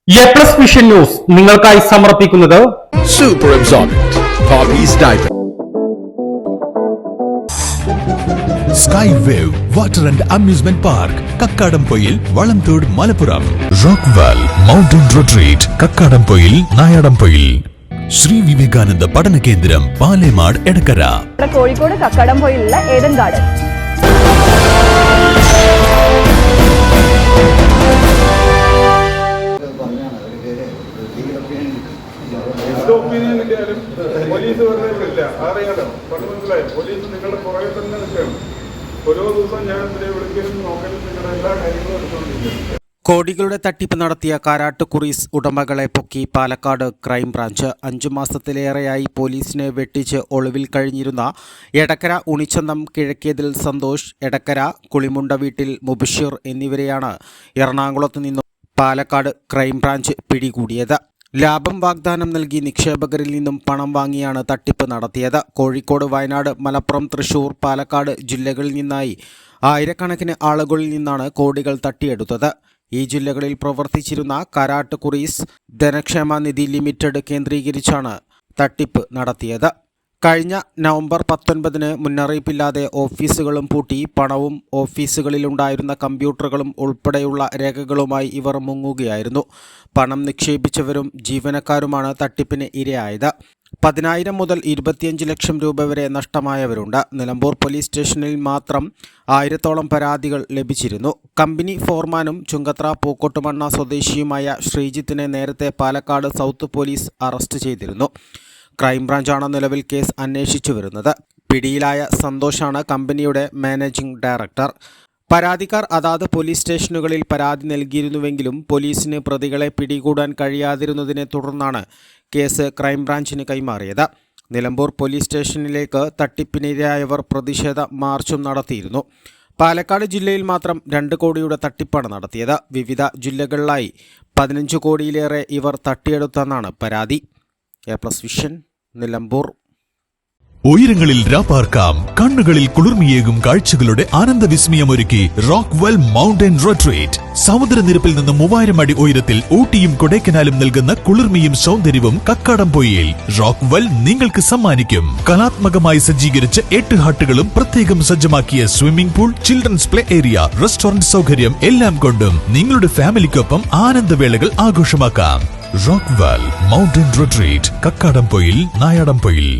A+ vision news നിങ്ങൾക്കായി സമർപ്പിക്കുന്നത് Super Absorbent Poppy's Diaper. Sky Wave Water and Amusement Park, Kakkadampoil, Valamthood, Malappuram. Rockwell Mountain Retreat, Kakkadampoil, Nayadampoil. Sri Vivekananda Padana Kendram, Palemad, Edakara. Kozhikode കക്കാടംപൊയിലുള്ള Eden garden. Opinion കിട്ടിയാലും police വെറുതെ വിടില്ല. അറിയാലോ, പറഞ്ഞു മനസ്സിലായി. Police നിങ്ങളുടെ പുറകെ തന്നെ നിൽക്കണം. ഓരോ ദിവസം ഞാൻ ഇതിനെ വിളിക്കലും നോക്കലും നിങ്ങളുടെ എല്ലാ കാര്യങ്ങളും എടുത്തുകൊണ്ടിരിക്കും. കോടികളുടെ തട്ടിപ്പ് നടത്തിയ കാരാട്ടുകുറീസ് ഉടമകളെ പൊക്കി പാലക്കാട് ക്രൈംബ്രാഞ്ച്. 5 മാസത്തിലേറെയായി പോലീസിനെ വെട്ടിച്ച് ഒളിവിൽ കഴിഞ്ഞിരുന്ന എടക്കര ഉണിച്ചന്തം കിഴക്കേതിൽ സന്തോഷ്, എടക്കര കുളിമുണ്ട വീട്ടിൽ മുബഷിർ എന്നിവരെയാണ് എറണാകുളത്ത് നിന്നും പാലക്കാട് ക്രൈംബ്രാഞ്ച് പിടികൂടിയത്. ലാഭം വാഗ്ദാനം നൽകി നിക്ഷേപകരിൽ നിന്നും പണം വാങ്ങിയാണ് തട്ടിപ്പ് നടത്തിയത്. കോഴിക്കോട്, വയനാട്, മലപ്പുറം, തൃശൂർ, പാലക്കാട് ജില്ലകളിൽ നിന്നായി ആയിരക്കണക്കിന് ആളുകളിൽ നിന്നാണ് കോടികൾ തട്ടിയെടുത്തത്. ഈ ജില്ലകളിൽ പ്രവർത്തിച്ചിരുന്ന കാരാട്ടുകുറീസ് ധനക്ഷേമ നിധി ലിമിറ്റഡ് കേന്ദ്രീകരിച്ചാണ് തട്ടിപ്പ് നടത്തിയത്. കഴിഞ്ഞ നവംബർ 19 മുന്നറിയിപ്പില്ലാതെ ഓഫീസുകളും പൂട്ടി പണവും ഓഫീസുകളിലുണ്ടായിരുന്ന കമ്പ്യൂട്ടറുകളും ഉൾപ്പെടെയുള്ള രേഖകളുമായി ഇവർ മുങ്ങുകയായിരുന്നു. പണം നിക്ഷേപിച്ചവരും ജീവനക്കാരുമാണ് തട്ടിപ്പിന് ഇരയായത്. 10,000 മുതൽ 25 ലക്ഷം രൂപ വരെ നഷ്ടമായവരുണ്ട്. നിലമ്പൂർ പോലീസ് സ്റ്റേഷനിൽ മാത്രം 1000ഓളം പരാതികൾ ലഭിച്ചിരുന്നു. കമ്പനി ഫോർമാനും ചുങ്കത്ര പൂക്കോട്ടുമണ്ണ സ്വദേശിയുമായ ശ്രീജിത്തിനെ നേരത്തെ പാലക്കാട് സൗത്ത് പോലീസ് അറസ്റ്റ് ചെയ്തിരുന്നു. ക്രൈംബ്രാഞ്ചാണ് നിലവിൽ കേസ് അന്വേഷിച്ചു വരുന്നത്. പിടിയിലായ സന്തോഷാണ് കമ്പനിയുടെ മാനേജിംഗ് ഡയറക്ടർ. പരാതിക്കാർ അതാത് പോലീസ് സ്റ്റേഷനുകളിൽ പരാതി നൽകിയിരുന്നുവെങ്കിലും പോലീസിന് പ്രതികളെ പിടികൂടാൻ കഴിയാതിരുന്നതിനെ തുടർന്നാണ് കേസ് ക്രൈംബ്രാഞ്ചിന് കൈമാറിയത്. നിലമ്പൂർ പോലീസ് സ്റ്റേഷനിലേക്ക് തട്ടിപ്പിനിരയായവർ പ്രതിഷേധ മാർച്ചും നടത്തിയിരുന്നു. പാലക്കാട് ജില്ലയിൽ മാത്രം 2 കോടിയുടെ തട്ടിപ്പാണ് നടത്തിയത്. വിവിധ ജില്ലകളിലായി 15 കോടിയിലേറെ ഇവർ തട്ടിയെടുത്തെന്നാണ് പരാതി. A+ vision, Nilambur. ഉയരങ്ങളിൽ രാപ്പാർക്കാം, കണ്ണുകളിൽ കുളിർമിയേകും കാഴ്ചകളുടെ ആനന്ദവിസ്മയമൊരുക്കി റോക്ക്വെൽ മൗണ്ടൻ റിട്രീറ്റ്. സമുദ്രനിരപ്പിൽ നിന്ന് 3000 അടി ഉയരത്തിൽ ഊട്ടിയും കൊടൈക്കനാലും നൽകുന്ന കുളിർമയും സൗന്ദര്യവും കക്കാടംപൊയിൽ റോക്ക്വെൽ നിങ്ങൾക്ക് സമ്മാനിക്കും. കലാത്മകമായി സജ്ജീകരിച്ച 8 ഹട്ടുകളും പ്രത്യേകം സജ്ജമാക്കിയ swimming pool, children's play area, restaurant സൗകര്യം എല്ലാം കൊണ്ടും നിങ്ങളുടെ ഫാമിലിക്കൊപ്പം ആനന്ദവേളകൾ ആഘോഷമാക്കാം. Rockwell mountain retreat, Kakkadampoyil, Nayadampoyil.